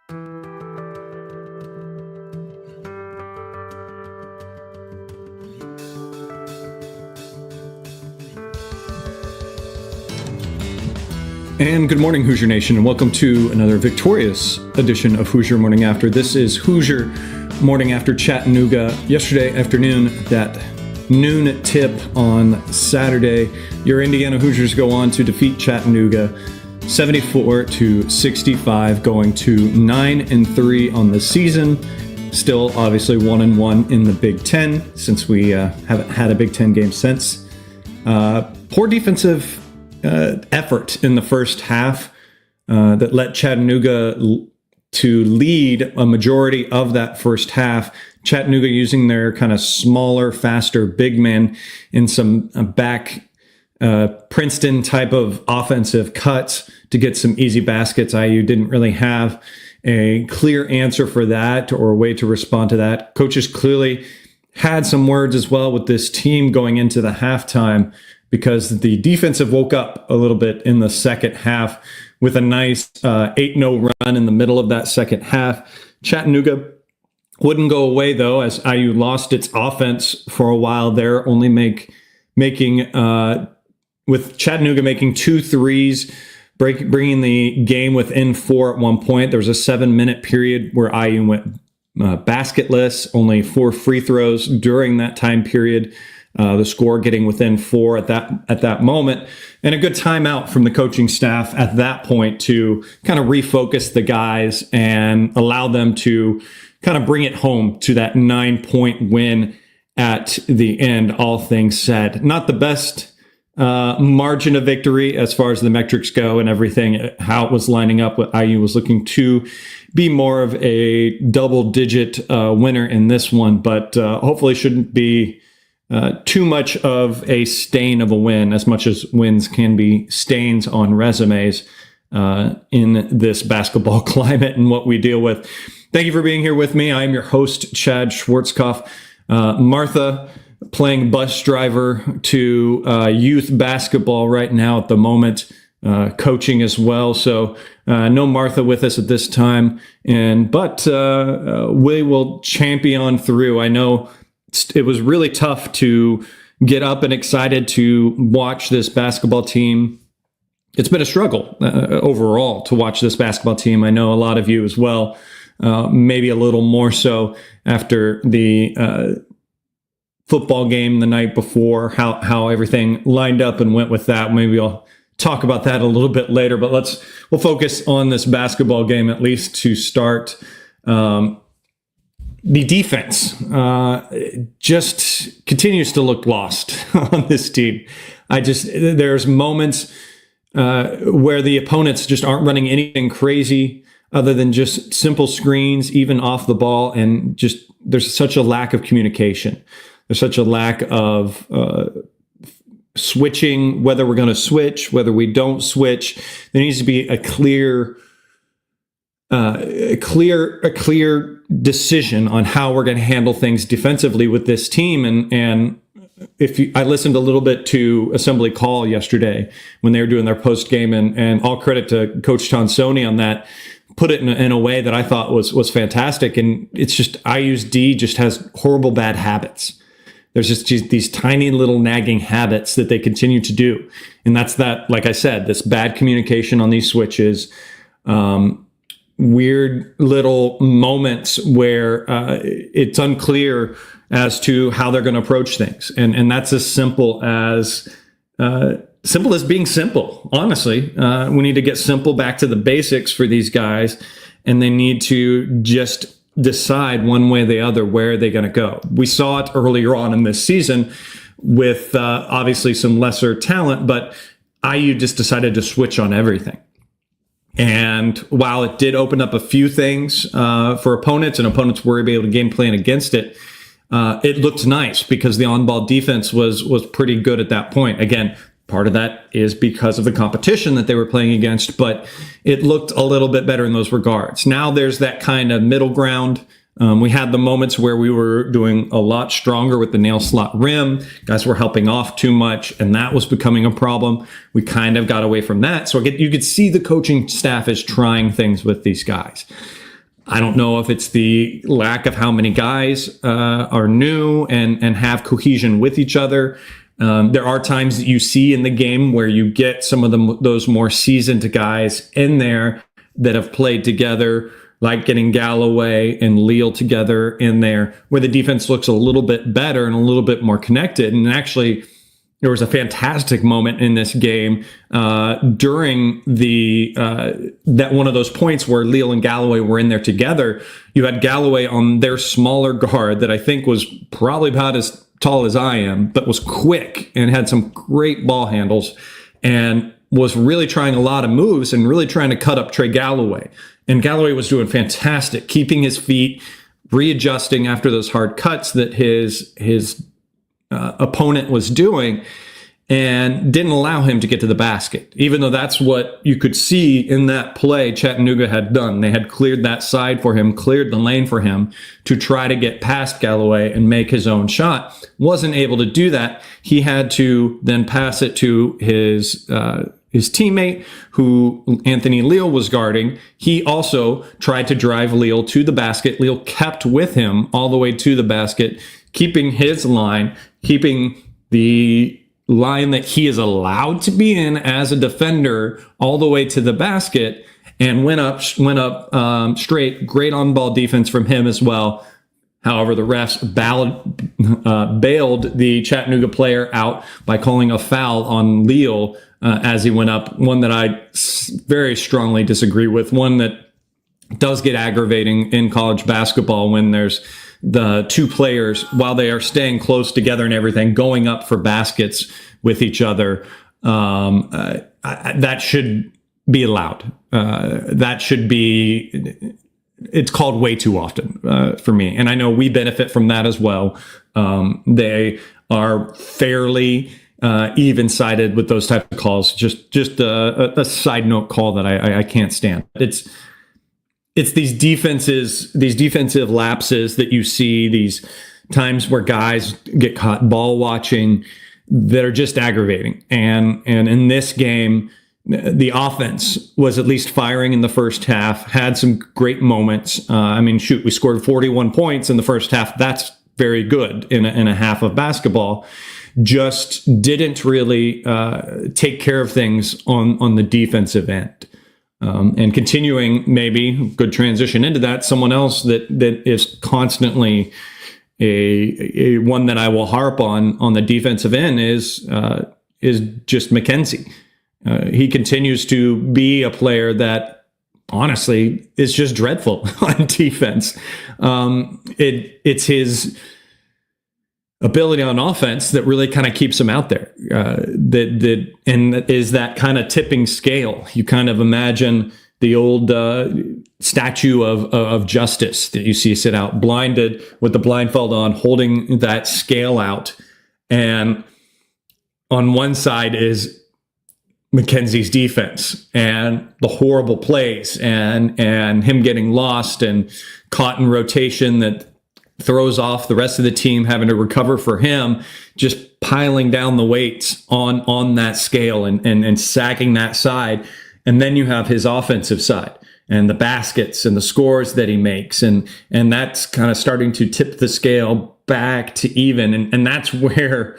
And good morning, Hoosier Nation, and welcome to another victorious edition of Hoosier Morning After. This is Hoosier Morning After Chattanooga. Yesterday afternoon, that noon tip on Saturday, your Indiana Hoosiers go on to defeat Chattanooga 74-65, going to 9-3 on the season. Still, obviously, 1-1 in the Big Ten, since we haven't had a Big Ten game since. Poor defensive effort in the first half that let Chattanooga to lead a majority of that first half. Chattanooga using their kind of smaller, faster big men in some back Princeton type of offensive cuts to get some easy baskets. IU didn't really have a clear answer for that or a way to respond to that. Coaches clearly had some words as well with this team going into the halftime, because the defensive woke up a little bit in the second half with a nice 8-0 run in the middle of that second half. Chattanooga wouldn't go away, though, as IU lost its offense for a while there, only making with Chattanooga making 2 threes, bringing the game within 4 at one point. There was a 7-minute period where IU went basketless, only 4 free throws during that time period. The score getting within 4 at that moment, and a good timeout from the coaching staff at that point to kind of refocus the guys and allow them to kind of bring it home to that 9-point win at the end, all things said. Not the best margin of victory as far as the metrics go and everything, how it was lining up. What IU was looking to be more of a double-digit winner in this one, but hopefully shouldn't be too much of a stain of a win, as much as wins can be stains on resumes in this basketball climate and what we deal with. Thank you for being here with me. I am your host, Chad Schwartzkopf. Martha playing bus driver to youth basketball right now at the moment, coaching as well. So no Martha with us at this time, but we will champion through. I know it was really tough to get up and excited to watch this basketball team. It's been a struggle overall to watch this basketball team. I know a lot of you as well, maybe a little more so weafter the football game the night before, how everything lined up and went with that. Maybe I'll talk about that a little bit later, but we'll focus on this basketball game at least to start. The defense just continues to look lost on this team. There's moments where the opponents just aren't running anything crazy other than just simple screens, even off the ball, and just there's such a lack of communication. There's such a lack of switching, whether we're going to switch, whether we don't switch. There needs to be a clear decision on how we're going to handle things defensively with this team. And I listened a little bit to Assembly Call yesterday when they were doing their post game, and all credit to Coach Tonsoni on that. Put it in a way that I thought was fantastic. And it's just IU's D just has horrible bad habits. There's just these tiny little nagging habits that they continue to do. And that's that, like I said, this bad communication on these switches, weird little moments where it's unclear as to how they're going to approach things. And that's as simple as being simple, honestly. We need to get simple back to the basics for these guys, and they need to just decide one way or the other where they're going to go. We saw it earlier on in this season with obviously some lesser talent, but IU just decided to switch on everything. And while it did open up a few things for opponents, and opponents were able to game plan against it, it looked nice because the on-ball defense was pretty good at that point. Again, part of that is because of the competition that they were playing against, but it looked a little bit better in those regards. Now there's that kind of middle ground. We had the moments where we were doing a lot stronger with the nail slot rim. Guys were helping off too much, and that was becoming a problem. We kind of got away from that. So you could see the coaching staff is trying things with these guys. I don't know if it's the lack of how many guys are new and have cohesion with each other. There are times that you see in the game where you get some of those more seasoned guys in there that have played together, like getting Galloway and Leal together in there, where the defense looks a little bit better and a little bit more connected. And actually, there was a fantastic moment in this game during that one of those points where Leal and Galloway were in there together. You had Galloway on their smaller guard that I think was probably about as tall as I am, but was quick and had some great ball handles and was really trying a lot of moves and really trying to cut up Trey Galloway. And Galloway was doing fantastic, keeping his feet, readjusting after those hard cuts that his opponent was doing, and didn't allow him to get to the basket, even though that's what you could see in that play Chattanooga had done. They had cleared that side for him, cleared the lane for him to try to get past Galloway and make his own shot. Wasn't able to do that. He had to then pass it to his teammate, who Anthony Leal was guarding. He also tried to drive Leal to the basket. Leal kept with him all the way to the basket, keeping his line, keeping the line that he is allowed to be in as a defender all the way to the basket, and went up straight. Great on-ball defense from him as well. However, the refs bailed the Chattanooga player out by calling a foul on Leal as he went up, one that I very strongly disagree with, one that does get aggravating in college basketball when there's the two players, while they are staying close together and everything, going up for baskets with each other. That should be allowed. That should be, it's called way too often for me. And I know we benefit from that as well. They are fairly even-sided with those types of calls. Just a side note call that I can't stand. It's these defensive lapses that you see, these times where guys get caught ball watching that are just aggravating. And in this game, the offense was at least firing in the first half, had some great moments. We scored 41 points in the first half. That's very good in a half of basketball. Just didn't really take care of things on the defensive end. And continuing, maybe good transition into that, someone else that is constantly a one that I will harp on the defensive end is just McKenzie. He continues to be a player that honestly is just dreadful on defense. It's his ability on offense that really kind of keeps him out there. That is that kind of tipping scale. You kind of imagine the old statue of justice that you see sit out, blinded with the blindfold on, holding that scale out. And on one side is McKenzie's defense and the horrible plays and him getting lost and caught in rotation that throws off the rest of the team, having to recover for him, just piling down the weights on that scale and sagging that side. And then you have his offensive side and the baskets and the scores that he makes. And that's kind of starting to tip the scale back to even. And that's where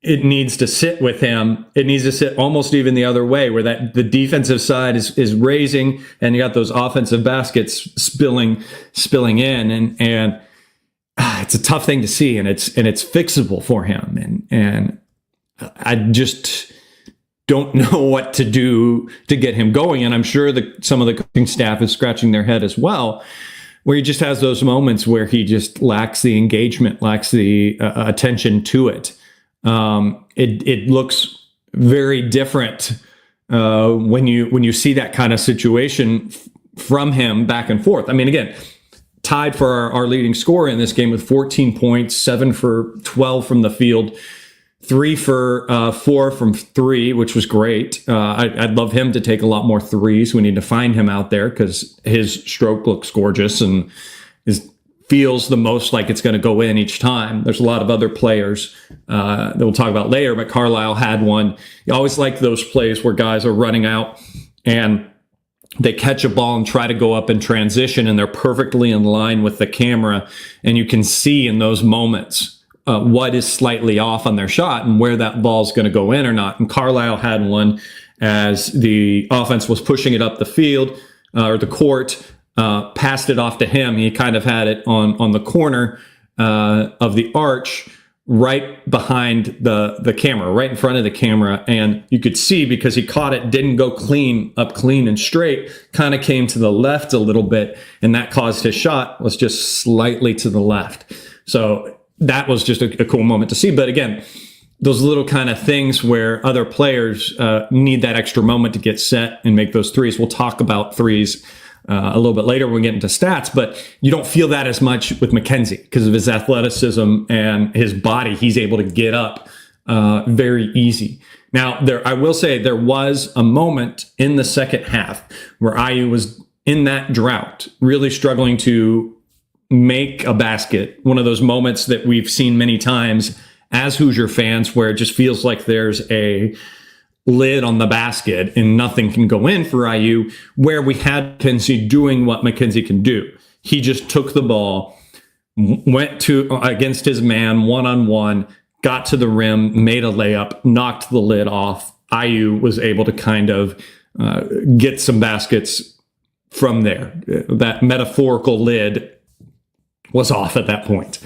it needs to sit with him. It needs to sit almost even the other way, where that the defensive side is raising and you got those offensive baskets spilling in. And it's a tough thing to see, and it's fixable for him. And I just don't know what to do to get him going. And I'm sure some of the coaching staff is scratching their head as well, where he just has those moments where he just lacks the engagement, lacks the attention to it. It looks very different when you see that kind of situation from him back and forth. I mean, again, tied for our leading scorer in this game with 14 points, 7 for 12 from the field, 3 for 4 from 3, which was great. I'd love him to take a lot more threes. We need to find him out there because his stroke looks gorgeous and feels the most like it's going to go in each time. There's a lot of other players that we'll talk about later, but Carlisle had one. You always like those plays where guys are running out and they catch a ball and try to go up in transition, and they're perfectly in line with the camera. And you can see in those moments what is slightly off on their shot and where that ball's going to go in or not. And Carlisle had one as the offense was pushing it up the field or the court, passed it off to him. He kind of had it on the corner of the arch, right behind the camera, right in front of the camera. And you could see, because he caught it, didn't go clean and straight, kind of came to the left a little bit, and that caused his shot was just slightly to the left. So that was just a cool moment to see. But again, those little kind of things where other players need that extra moment to get set and make those threes. We'll talk about threes a little bit later when we get into stats, but you don't feel that as much with Mackenzie because of his athleticism and his body. He's able to get up very easy. Now, I will say there was a moment in the second half where IU was in that drought, really struggling to make a basket. One of those moments that we've seen many times as Hoosier fans, where it just feels like there's a lid on the basket and nothing can go in for IU, where we had Mackenzie doing what Mackenzie can do. He just took the ball, went to against his man one-on-one, got to the rim, made a layup, knocked the lid off. IU was able to kind of get some baskets from there. That metaphorical lid was off at that point.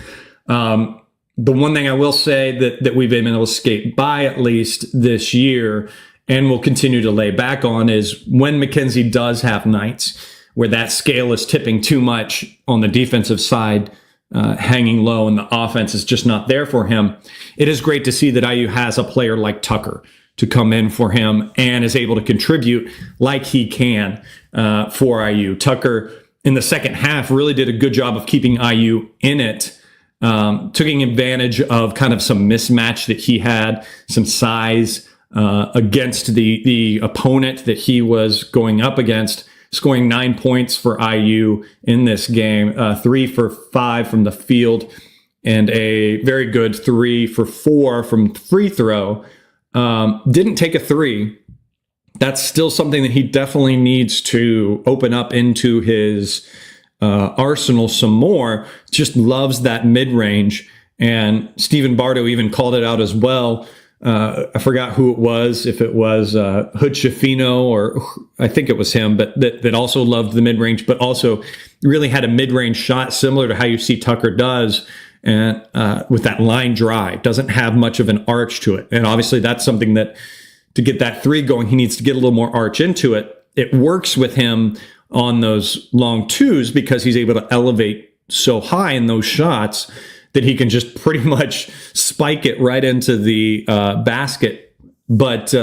The one thing I will say that we've been able to skate by, at least this year, and will continue to lay back on, is when Mackenzie does have nights where that scale is tipping too much on the defensive side, hanging low, and the offense is just not there for him. It is great to see that IU has a player like Tucker to come in for him and is able to contribute like he can for IU. Tucker, in the second half, really did a good job of keeping IU in it. Taking advantage of kind of some mismatch that he had, some size against the opponent that he was going up against, scoring 9 points for IU in this game, 3 for 5 from the field, and a very good 3 for 4 from free throw. Didn't take a three. That's still something that he definitely needs to open up into his arsenal some more. Just loves that mid-range, and Stephen Bardo even called it out as well. I forgot who it was, if it was Hood Shafino, or I think it was him, but that also loved the mid-range, but also really had a mid-range shot similar to how you see Tucker does, and with that line drive, doesn't have much of an arch to it. And obviously that's something that, to get that three going, he needs to get a little more arch into it. It works with him on those long twos because he's able to elevate so high in those shots that he can just pretty much spike it right into the basket. But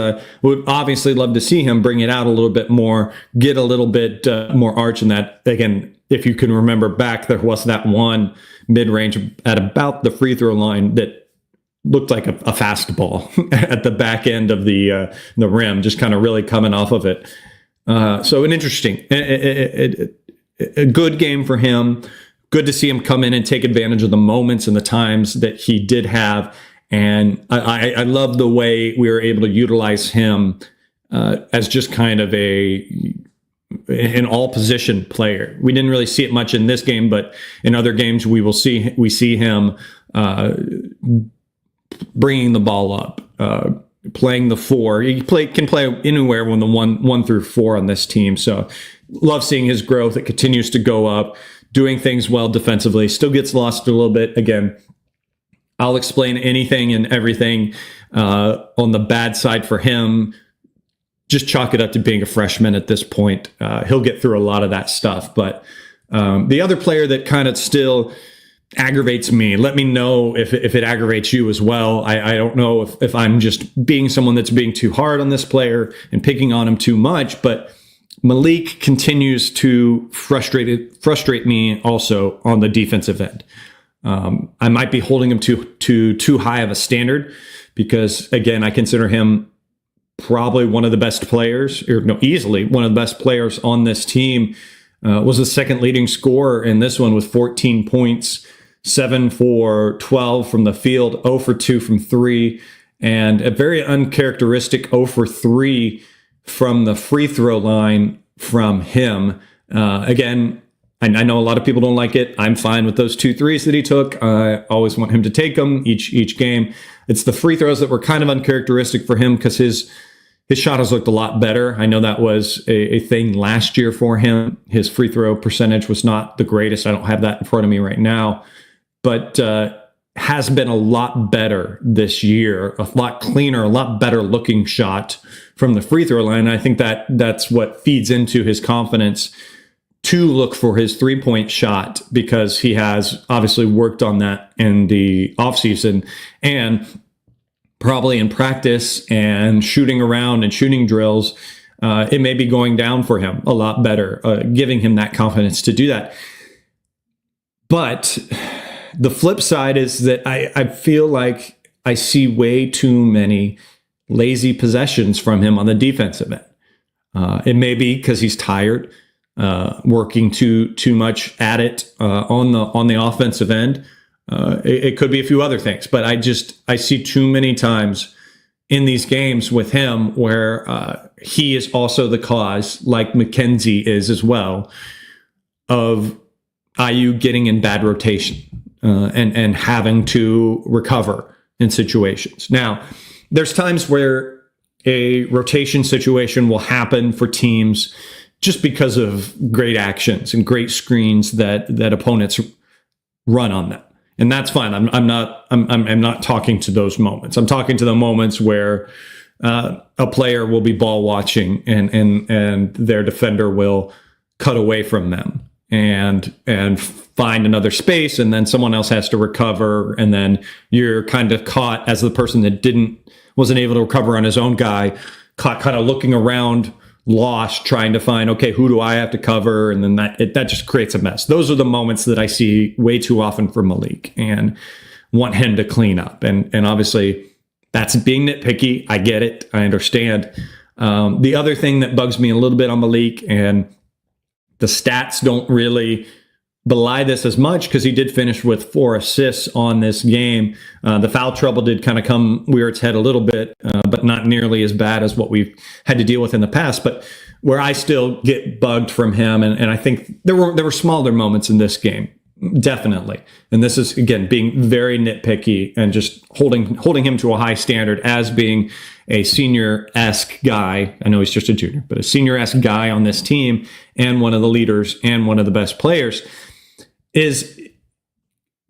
would obviously love to see him bring it out a little bit more, get a little bit more arch in that. Again, if you can remember back, there was that one mid-range at about the free throw line that looked like a fastball at the back end of the rim, just kind of really coming off of it. So an interesting, a good game for him. Good to see him come in and take advantage of the moments and the times that he did have. And I love the way we were able to utilize him as just kind of an all position player. We didn't really see it much in this game, but in other games we see him bringing the ball up, playing the four. He can play anywhere when the one through four on this team. So love seeing his growth. It continues to go up, doing things well defensively. Still gets lost a little bit. Again, I'll explain anything and everything on the bad side for him. Just chalk it up to being a freshman at this point. He'll get through a lot of that stuff. But the other player that kind of still aggravates me, let me know if it aggravates you as well. I don't know if I'm just being someone that's being too hard on this player and picking on him too much, but Malik continues to frustrate me also on the defensive end. I might be holding him to too high of a standard because, again, I consider him probably one of the best players, easily one of the best players on this team. Was the second leading scorer in this one with 14 points, 7 for 12 from the field, 0 for 2 from 3, and a very uncharacteristic 0 for 3 from the free throw line. from him. Again, I know a lot of people don't like it. I'm fine with those 2 threes that he took. I always want him to take them each game. It's the free throws that were kind of uncharacteristic for him because his shot has looked a lot better. I know that was a thing last year for him. His free throw percentage was not the greatest. I don't have that in front of me right now, but has been a lot better this year, a lot cleaner, a lot better looking shot from the free throw line. I think that's what feeds into his confidence to look for his 3-point shot, because he has obviously worked on that in the offseason and probably in practice and shooting around and shooting drills. It may be going down for him a lot better, giving him that confidence to do that. But the flip side is that I feel like I see way too many lazy possessions from him on the defensive end. It may be because he's tired, working too much at it on the offensive end. It could be a few other things, but I see too many times in these games with him where he is also the cause, like McKenzie is as well, of IU getting in bad rotation and having to recover in situations. Now, there's times where a rotation situation will happen for teams just because of great actions and great screens that opponents run on them. And that's fine. I'm not talking to those moments. I'm talking to the moments where a player will be ball watching and their defender will cut away from them and find another space, and then someone else has to recover, and then you're kind of caught as the person that wasn't able to recover on his own guy, caught kind of looking around, lost, trying to find, okay, who do I have to cover? And then that just creates a mess. Those are the moments that I see way too often from Malik and want him to clean up. And obviously that's being nitpicky. I get it. I understand. The other thing that bugs me a little bit on Malik, and the stats don't really belie this as much because he did finish with 4 assists on this game. The foul trouble did kind of rear its head a little bit, but not nearly as bad as what we've had to deal with in the past. But where I still get bugged from him, and I think there were smaller moments in this game, definitely. And this is, again, being very nitpicky and just holding him to a high standard as being a senior-esque guy. I know he's just a junior, but a senior-esque guy on this team and one of the leaders and one of the best players. Is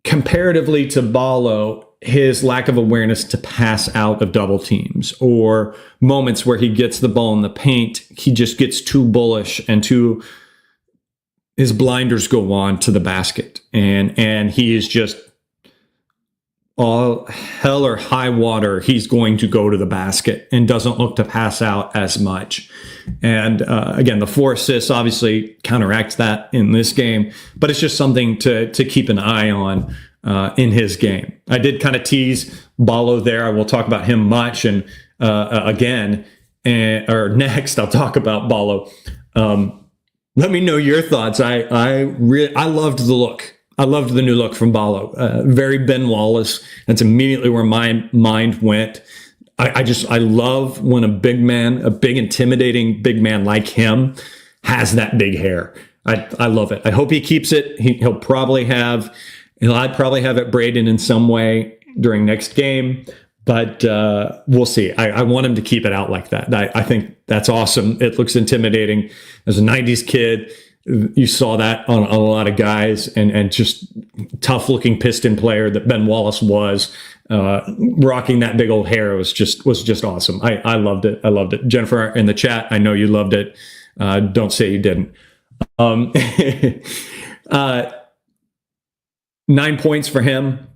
comparatively to Ballo, his lack of awareness to pass out of double teams, or moments where he gets the ball in the paint, he just gets too bullish and his blinders go on to the basket, and he is just all hell or high water. He's going to go to the basket and doesn't look to pass out as much. And again, the 4 assists obviously counteracts that in this game, but it's just something to keep an eye on in his game. I did kind of tease Ballo there. I will talk about him much, and next I'll talk about Ballo. Let me know your thoughts. I loved the look. I loved the new look from Ballo. Very Ben Wallace. That's immediately where my mind went. I love when a big intimidating big man like him has that big hair. I love it. I hope he keeps it. I'd probably have it braided in some way during next game, but we'll see. I want him to keep it out like that. I think that's awesome. It looks intimidating. As a 90s kid, you saw that on a lot of guys, and just tough looking Piston player that Ben Wallace was, rocking that big old hair was just awesome. I loved it. I loved it. Jennifer in the chat, I know you loved it. Don't say you didn't. 9 points for him,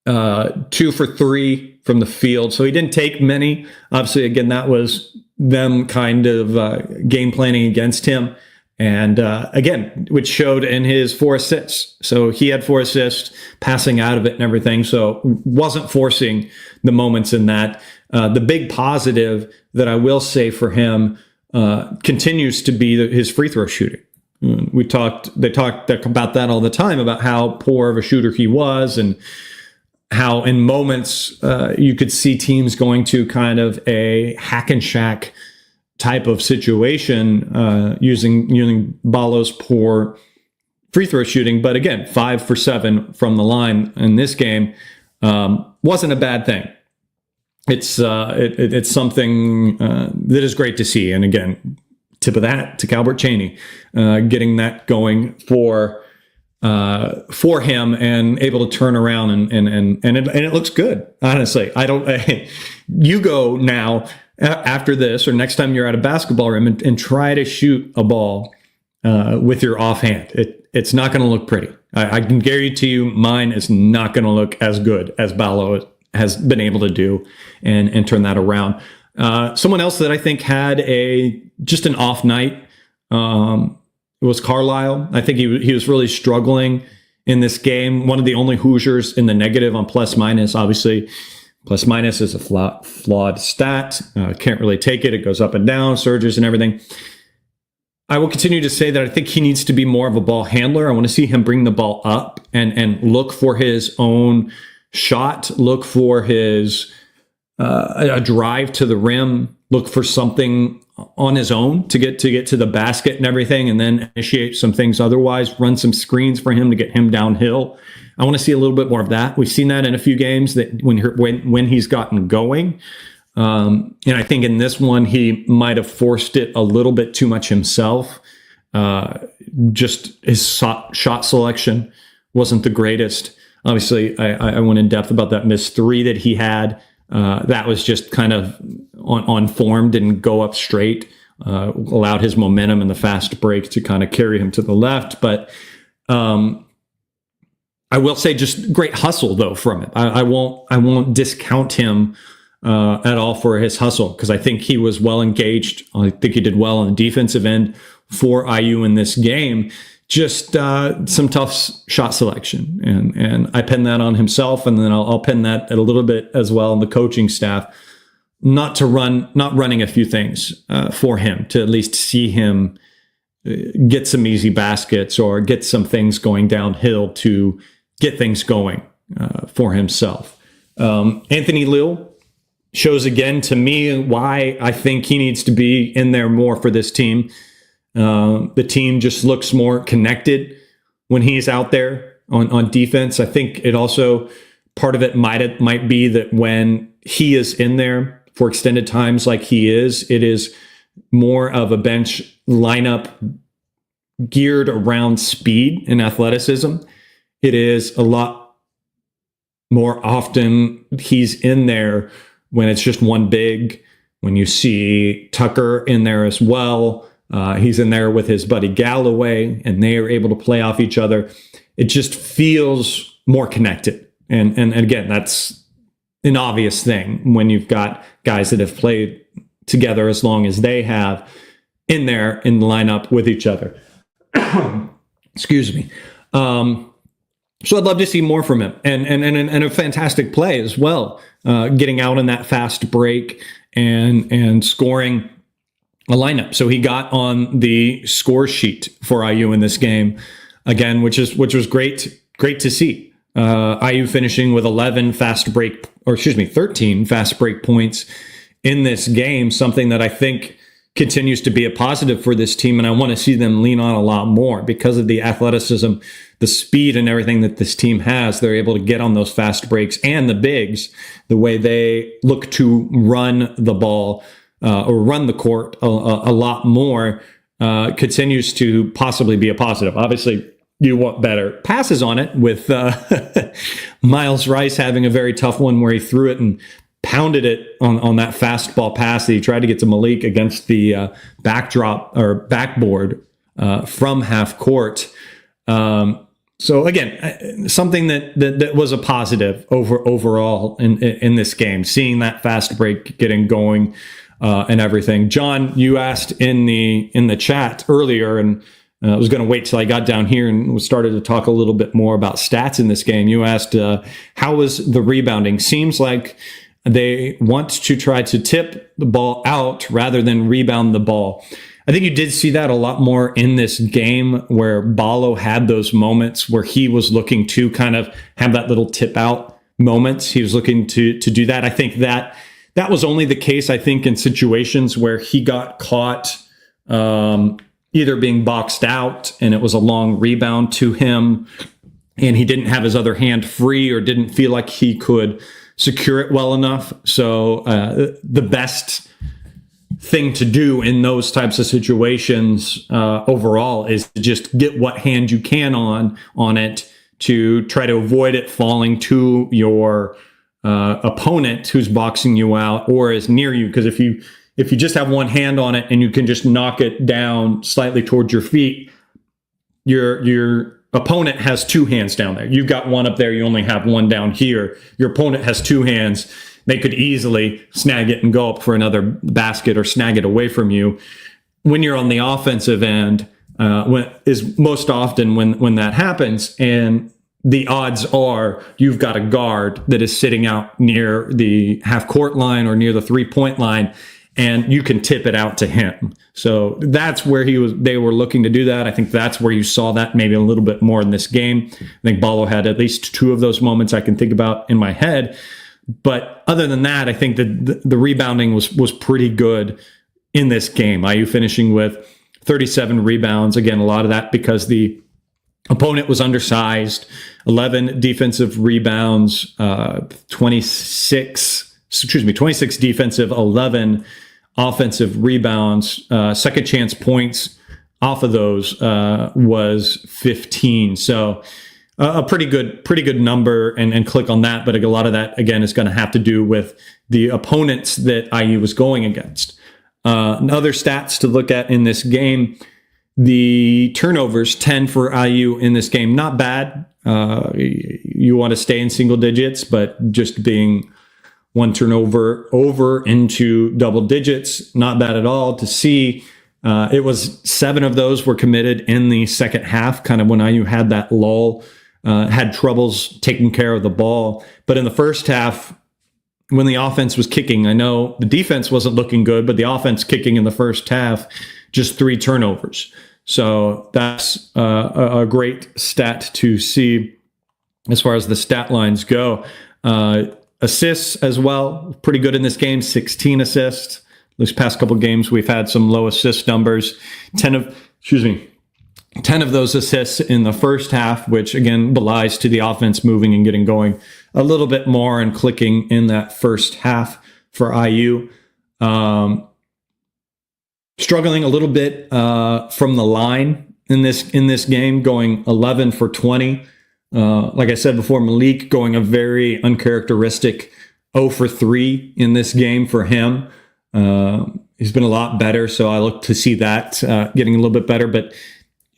2 for 3 from the field. So he didn't take many. Obviously, again, that was them kind of game planning against him. And again, which showed in his 4 assists. So he had 4 assists, passing out of it and everything. So wasn't forcing the moments in that. The big positive that I will say for him continues to be his free throw shooting. They talked about that all the time, about how poor of a shooter he was, and how in moments you could see teams going to kind of a hack and shack type of situation, using Ballo's poor free throw shooting. But again, 5 for 7 from the line in this game wasn't a bad thing. It's something that is great to see. And again, tip of the hat to Calbert Chaney, getting that going for him and able to turn around and it looks good. Honestly, you go now after this or next time you're at a basketball room and try to shoot a ball with your offhand. It's not going to look pretty. I can guarantee you mine is not going to look as good as Ballo has been able to do and turn that around. Someone else that I think had just an off night was Carlisle. I think he was really struggling in this game. One of the only Hoosiers in the negative on plus minus. Obviously, plus minus is a flawed stat. Can't really take it. It goes up and down, surges and everything. I will continue to say that I think he needs to be more of a ball handler. I want to see him bring the ball up and look for his own shot, look for his a drive to the rim, look for something on his own to get to the basket and everything, and then initiate some things otherwise, run some screens for him to get him downhill. I want to see a little bit more of that. We've seen that in a few games that when he's gotten going. And I think in this one, he might have forced it a little bit too much himself. Just his shot selection wasn't the greatest. Obviously, I went in depth about that missed three that he had. That was just kind of on form, didn't go up straight, allowed his momentum in the fast break to kind of carry him to the left. But I will say just great hustle, though, from it. I won't discount him at all for his hustle, because I think he was well engaged. I think he did well on the defensive end for IU in this game. Just some tough shot selection, and I pin that on himself, and then I'll pin that a little bit as well on the coaching staff, not running a few things for him to at least see him get some easy baskets or get some things going downhill to get things going for himself. Anthony Lill shows again to me why I think he needs to be in there more for this team. The team just looks more connected when he's out there on defense. I think it also, part of it might be that when he is in there for extended times like he is, it is more of a bench lineup geared around speed and athleticism. It is a lot more often he's in there when it's just one big, when you see Tucker in there as well. He's in there with his buddy Galloway, and they are able to play off each other. It just feels more connected. And again, that's an obvious thing when you've got guys that have played together as long as they have in there in the lineup with each other. Excuse me. So I'd love to see more from him, and a fantastic play as well, getting out in that fast break and scoring a lineup. So he got on the score sheet for IU in this game again, which was great to see. IU finishing with 13 fast break points in this game, something that I think continues to be a positive for this team, and I want to see them lean on a lot more because of the athleticism, the speed, and everything that this team has. They're able to get on those fast breaks, and the bigs, the way they look to run the ball or run the court a lot more, continues to possibly be a positive. Obviously, you want better passes on it, with Miles Rice having a very tough one where he threw it and pounded it on that fastball pass that he tried to get to Malik against the backdrop or backboard from half court. So again, something that was a positive overall in this game, seeing that fast break getting going and everything. John, you asked in the chat earlier, and I was going to wait till I got down here and started to talk a little bit more about stats in this game. You asked, how was the rebounding? Seems like they want to try to tip the ball out rather than rebound the ball. I think you did see that a lot more in this game, where Ballo had those moments where he was looking to kind of have that little tip out moments. He was looking to do that. I think that that was only the case, I think, in situations where he got caught either being boxed out and it was a long rebound to him and he didn't have his other hand free or didn't feel like he could secure it well enough. So the best thing to do in those types of situations overall is to just get what hand you can on it to try to avoid it falling to your opponent who's boxing you out or is near you. Because if you just have one hand on it and you can just knock it down slightly towards your feet, your opponent has two hands down there. You've got one up there, you only have one down here. Your opponent has two hands. They could easily snag it and go up for another basket or snag it away from you. When you're on the offensive end, is most often when that happens, and the odds are you've got a guard that is sitting out near the half-court line or near the three-point line, and you can tip it out to him. So that's where they were looking to do that. I think that's where you saw that maybe a little bit more in this game. I think Ballo had at least two of those moments I can think about in my head. But other than that, I think that the rebounding was pretty good in this game. IU finishing with 37 rebounds. Again, a lot of that because the opponent was undersized. 11 defensive rebounds, 26 defensive, 11 offensive rebounds. Second chance points off of those was 15. So a pretty good number, and click on that. But a lot of that, again, is going to have to do with the opponents that IU was going against. Other stats to look at in this game, the turnovers, 10 for IU in this game. Not bad. You want to stay in single digits, but just being one turnover over into double digits, not bad at all to see. It was 7 of those were committed in the second half, kind of when IU had that lull. Had troubles taking care of the ball. But in the first half, when the offense was kicking, I know the defense wasn't looking good, but the offense kicking in the first half, just 3 turnovers. So that's a great stat to see as far as the stat lines go. Assists as well, pretty good in this game, 16 assists. These past couple games, we've had some low assist numbers. 10 of those assists in the first half, which again belies to the offense moving and getting going a little bit more and clicking in that first half for IU. Struggling a little bit from the line in this game, going 11 for 20. Like I said before, Malik going a very uncharacteristic 0 for 3 in this game for him. He's been a lot better, so I look to see that getting a little bit better, but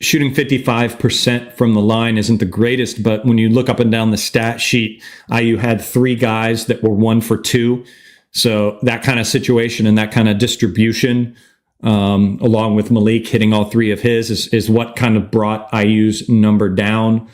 shooting 55% from the line isn't the greatest, but when you look up and down the stat sheet, IU had 3 guys that were 1 for 2. So that kind of situation and that kind of distribution, along with Malik hitting all 3 of his, is what kind of brought IU's number down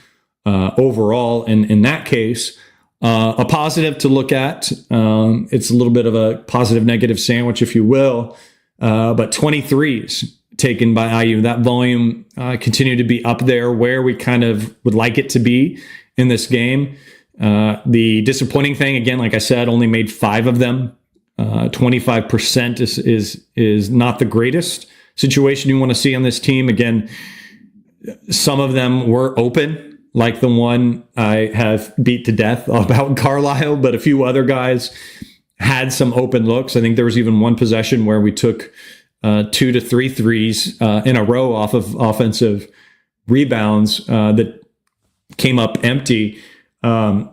overall. And in that case, a positive to look at. It's a little bit of a positive-negative sandwich, if you will, but 23s taken by IU. That volume continued to be up there where we kind of would like it to be in this game. The disappointing thing, again, like I said, only made 5 of them. 25% is not the greatest situation you want to see on this team. Again, some of them were open, like the one I have beat to death about Carlisle, but a few other guys had some open looks. I think there was even one possession where we took 2 to 3 threes in a row off of offensive rebounds that came up empty.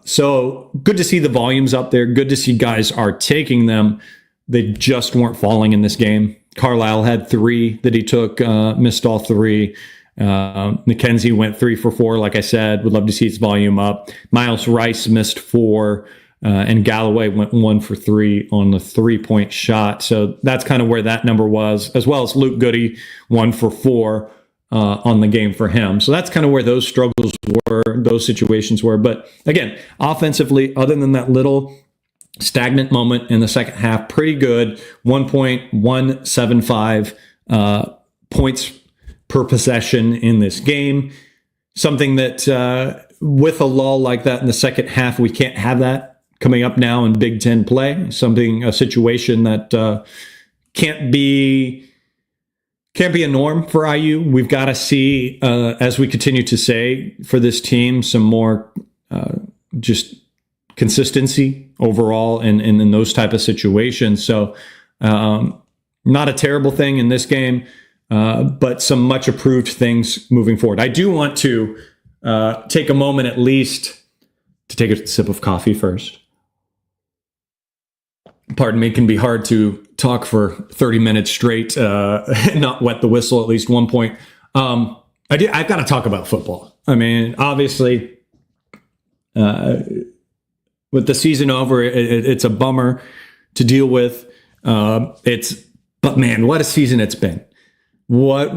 So good to see the volumes up there. Good to see guys are taking them. They just weren't falling in this game. Carlisle had 3 that he took, missed all 3. McKenzie went 3 for 4. Like I said, would love to see his volume up. Miles Rice missed 4. And Galloway went 1 for 3 on the 3-point shot. So that's kind of where that number was, as well as Luke Goody, 1 for 4 on the game for him. So that's kind of where those struggles were, those situations were. But again, offensively, other than that little stagnant moment in the second half, pretty good. 1.175 points per possession in this game. Something that with a lull like that in the second half, we can't have that coming up now in Big Ten play, a situation that can't be a norm for IU. We've got to see, as we continue to say, for this team, some more just consistency overall in those type of situations. So not a terrible thing in this game, but some much approved things moving forward. I do want to take a moment at least to take a sip of coffee first. Pardon me, it can be hard to talk for 30 minutes straight, not wet the whistle at least one point. I've got to talk about football. I mean, obviously, with the season over, it's a bummer to deal with. But man, what a season it's been. What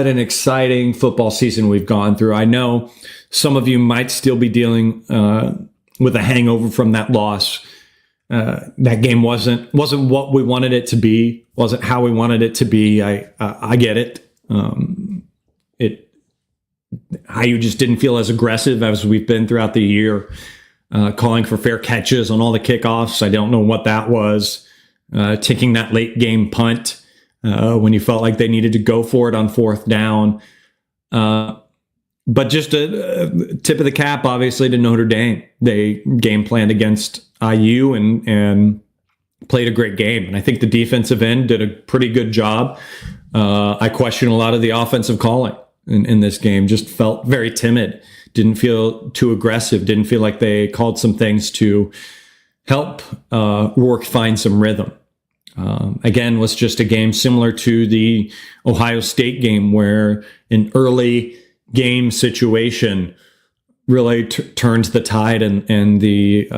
an exciting football season we've gone through. I know some of you might still be dealing with a hangover from that loss. That game wasn't what we wanted it to be, wasn't how we wanted it to be. I get it. IU just didn't feel as aggressive as we've been throughout the year, calling for fair catches on all the kickoffs. I don't know what that was. Taking that late game punt when you felt like they needed to go for it on fourth down. But just a tip of the cap, obviously, to Notre Dame. They game planned against IU and played a great game. And I think the defensive end did a pretty good job. I question a lot of the offensive calling in this game. Just felt very timid. Didn't feel too aggressive. Didn't feel like they called some things to help Rourke find some rhythm. Again, was just a game similar to the Ohio State game where an early game situation really turns the tide and the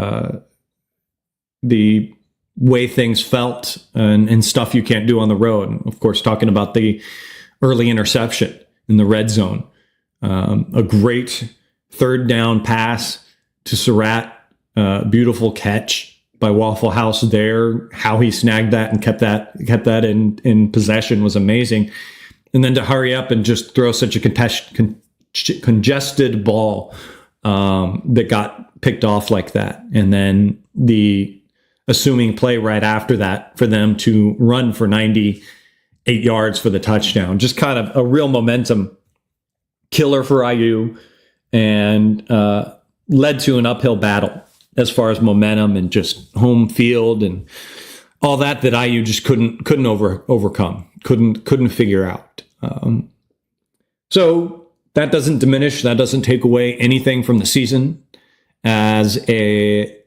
way things felt and stuff you can't do on the road. And of course, talking about the early interception in the red zone, a great third down pass to Surratt, beautiful catch by Waffle House there. How he snagged that and kept that in possession was amazing. And then to hurry up and just throw such a congested ball that got picked off like that. And then the assuming play right after that for them to run for 98 yards for the touchdown. Just kind of a real momentum killer for IU and led to an uphill battle as far as momentum and just home field and all that IU just couldn't overcome, couldn't figure out. So that doesn't diminish, that doesn't take away anything from the season as it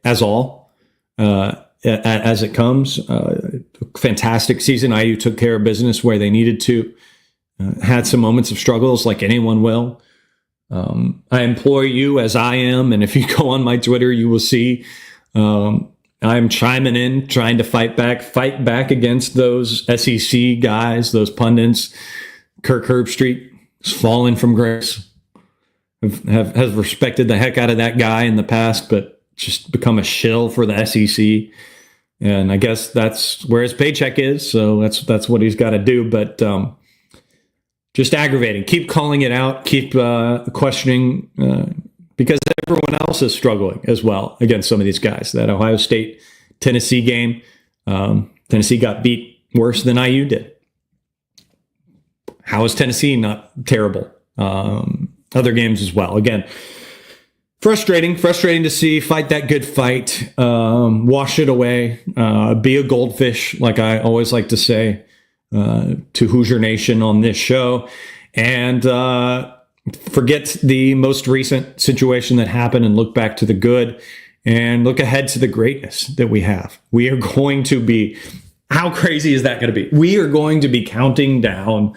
comes. Fantastic season. IU took care of business where they needed to. Had some moments of struggles like anyone will. I implore you, as I am, and if you go on my Twitter, you will see I'm chiming in, trying to fight back against those SEC guys, those pundits. Kirk Herbstreit has fallen from grace. Has respected the heck out of that guy in the past, but just become a shill for the SEC. And I guess that's where his paycheck is. So that's what he's got to do. But just aggravating. Keep calling it out. Keep questioning because everyone else is struggling as well against some of these guys. That Ohio State Tennessee game, Tennessee got beat worse than IU did. How is Tennessee not terrible? Other games as well. Again, frustrating to see. Fight that good fight. Wash it away. Be a goldfish, like I always like to say to Hoosier Nation on this show. And forget the most recent situation that happened and look back to the good and look ahead to the greatness that we have. We are going to be, how crazy is that going to be? We are going to be counting down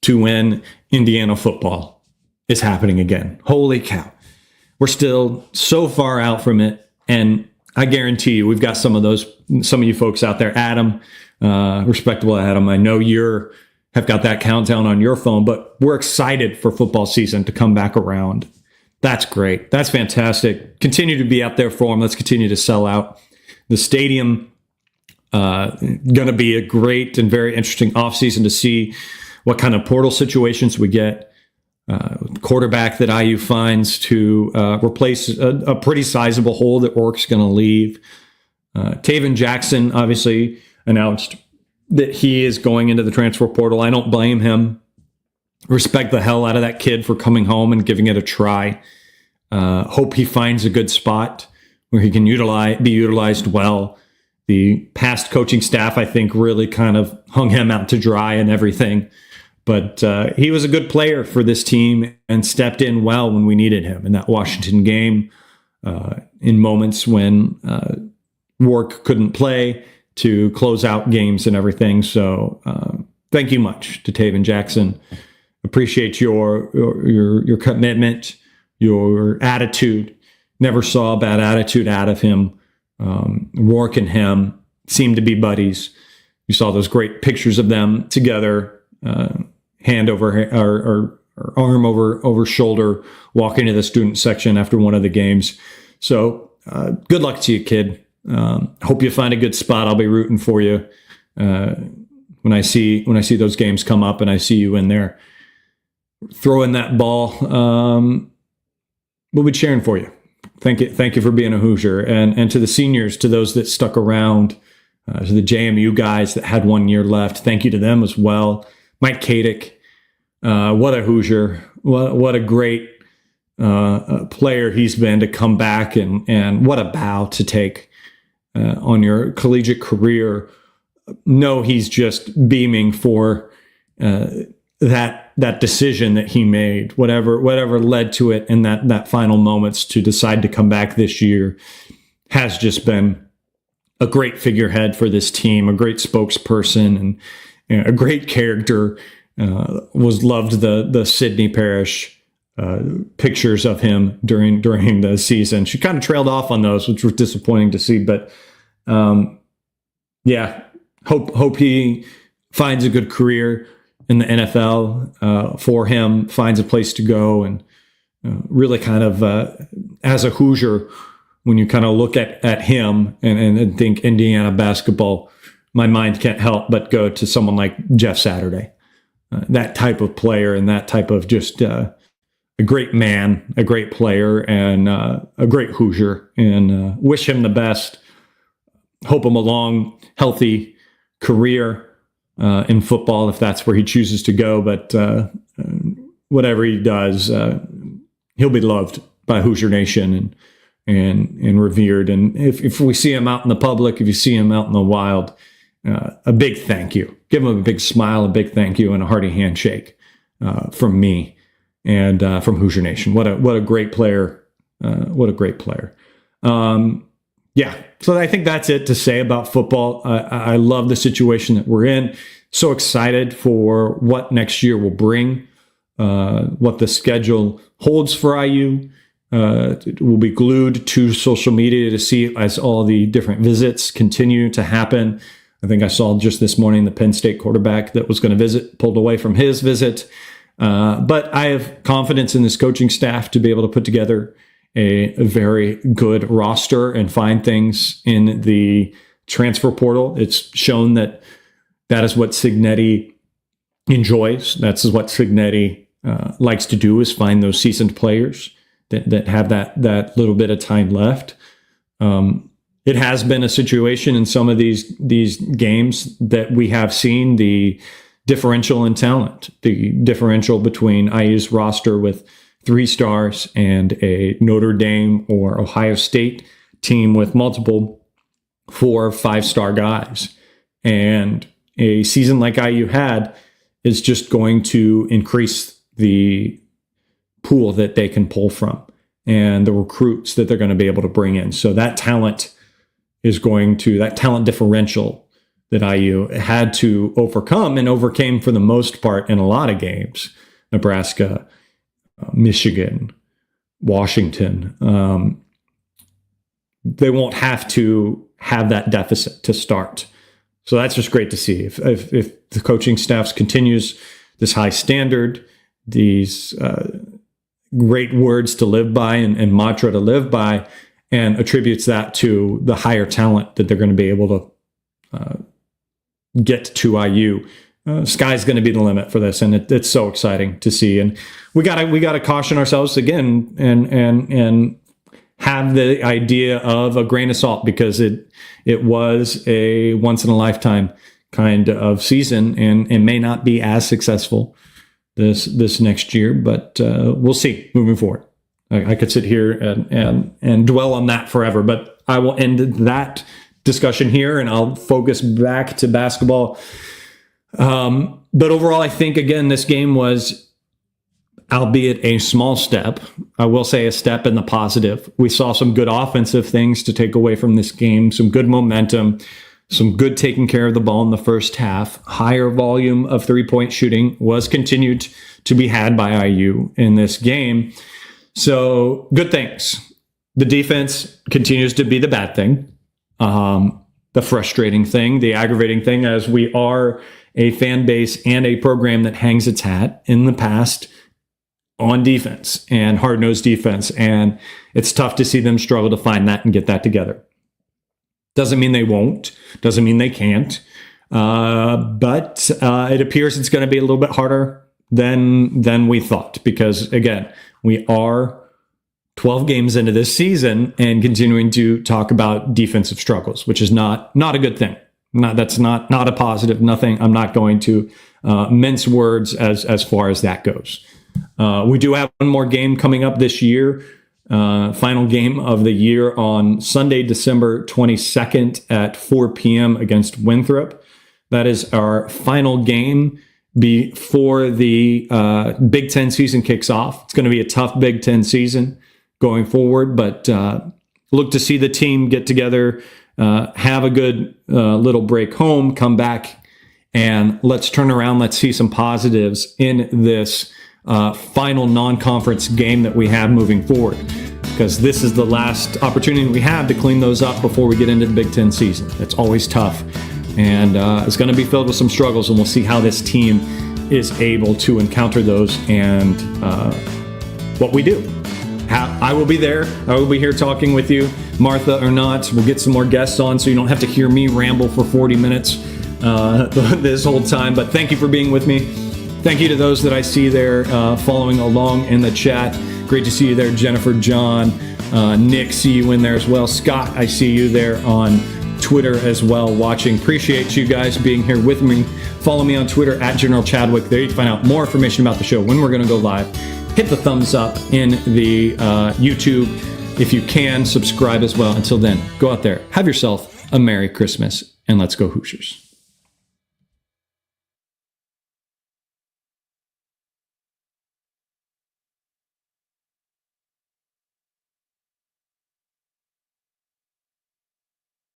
to when Indiana football is happening again. Holy cow. We're still so far out from it. And I guarantee you, we've got some of you folks out there, Adam, respectable Adam. I know have got that countdown on your phone, but we're excited for football season to come back around. That's great. That's fantastic. Continue to be out there for them. Let's continue to sell out. The stadium, going to be a great and very interesting offseason to see what kind of portal situations we get. quarterback that IU finds to replace a pretty sizable hole that Rourke's going to leave. Taven Jackson obviously announced that he is going into the transfer portal. I don't blame him. Respect the hell out of that kid for coming home and giving it a try. Hope he finds a good spot where he can be utilized well. The past coaching staff, I think, really kind of hung him out to dry and everything. But he was a good player for this team and stepped in well when we needed him in that Washington game, in moments when Rourke couldn't play, to close out games and everything. So thank you much to Taven Jackson. Appreciate your commitment, your attitude. Never saw a bad attitude out of him. Rourke and him seemed to be buddies. You saw those great pictures of them together, hand over or arm over shoulder, walking to the student section after one of the games. So good luck to you, kid. Hope you find a good spot. I'll be rooting for you when I see those games come up and I see you in there throwing that ball. We'll be cheering for you. Thank you for being a Hoosier, and to the seniors, to those that stuck around, to the JMU guys that had 1 year left. Thank you to them as well. Mike Kadick, what a Hoosier! What a great player he's been to come back, and what a bow to take on your collegiate career. No, he's just beaming for that decision that he made, whatever led to it, and that final moments to decide to come back this year has just been a great figurehead for this team, a great spokesperson, and a great character. Was loved the Sydney Parish pictures of him during the season. She kind of trailed off on those, which was disappointing to see, but yeah, hope he finds a good career in the NFL for him, finds a place to go, and really kind of as a Hoosier, when you kind of look at him and think Indiana basketball, my mind can't help but go to someone like Jeff Saturday, that type of player and that type of just a great man, a great player, and a great Hoosier, and wish him the best. Hope him a long, healthy career in football, if that's where he chooses to go. But whatever he does, he'll be loved by Hoosier Nation and revered. And if we see him out in the public, if you see him out in the wild, a big thank you. Give him a big smile, a big thank you, and a hearty handshake from me and from Hoosier Nation. What a great player. What a great player. Yeah, so I think that's it to say about football. I love the situation that we're in. So excited for what next year will bring, what the schedule holds for IU. We'll be glued to social media to see as all the different visits continue to happen. I think I saw just this morning the Penn State quarterback that was going to visit pulled away from his visit. But I have confidence in this coaching staff to be able to put together a very good roster and find things in the transfer portal. It's shown that is what Cignetti enjoys. That's what Cignetti likes to do, is find those seasoned players that have that little bit of time left. It has been a situation in some of these games that we have seen the differential in talent, the differential between IU's roster with 3 stars and a Notre Dame or Ohio State team with multiple 4 or 5-star guys. And a season like IU had is just going to increase the pool that they can pull from and the recruits that they're going to be able to bring in. So that talent differential that IU had to overcome and overcame for the most part in a lot of games, Nebraska, Michigan, Washington, they won't have to have that deficit to start. So that's just great to see. If the coaching staff continues this high standard, these great words to live by and mantra to live by, and attributes that to the higher talent that they're going to be able to get to IU, sky's going to be the limit for this, and it's so exciting to see. And we gotta caution ourselves again, and have the idea of a grain of salt, because it was a once in a lifetime kind of season, and it may not be as successful this next year, but we'll see moving forward. I could sit here and dwell on that forever, but I will end that discussion here, and I'll focus back to basketball. But overall, I think, again, this game was, albeit a small step, I will say a step in the positive. We saw some good offensive things to take away from this game, some good momentum, some good taking care of the ball in the first half. Higher volume of three-point shooting was continued to be had by IU in this game. So good things. The defense continues to be the bad thing, the frustrating thing, the aggravating thing, as we are a fan base and a program that hangs its hat in the past on defense and hard-nosed defense. And it's tough to see them struggle to find that and get that together. Doesn't mean they won't. Doesn't mean they can't. But it appears it's going to be a little bit harder than we thought, because, again, we are 12 games into this season and continuing to talk about defensive struggles, which is not a good thing. That's not a positive. Nothing. I'm not going to mince words as far as that goes. We do have one more game coming up this year. Final game of the year on Sunday, December 22nd at 4 p.m. against Winthrop. That is our final game before the Big Ten season kicks off. It's going to be a tough Big Ten season going forward, but look to see the team get together, have a good little break home, come back, and let's turn around. Let's see some positives in this final non-conference game that we have moving forward, because this is the last opportunity we have to clean those up before we get into the Big Ten season. It's always tough, and it's going to be filled with some struggles, and we'll see how this team is able to encounter those and what we do. I will be there. I will be here talking with you, Martha or not. We'll get some more guests on so you don't have to hear me ramble for 40 minutes this whole time. But thank you for being with me. Thank you to those that I see there following along in the chat. Great to see you there, Jennifer, John, Nick, see you in there as well. Scott, I see you there on Twitter as well watching. Appreciate you guys being here with me. Follow me on Twitter at General Chadwick. There you can find out more information about the show, when we're going to go live. Hit the thumbs up in the YouTube. If you can, subscribe as well. Until then, go out there, have yourself a Merry Christmas, and let's go Hoosiers.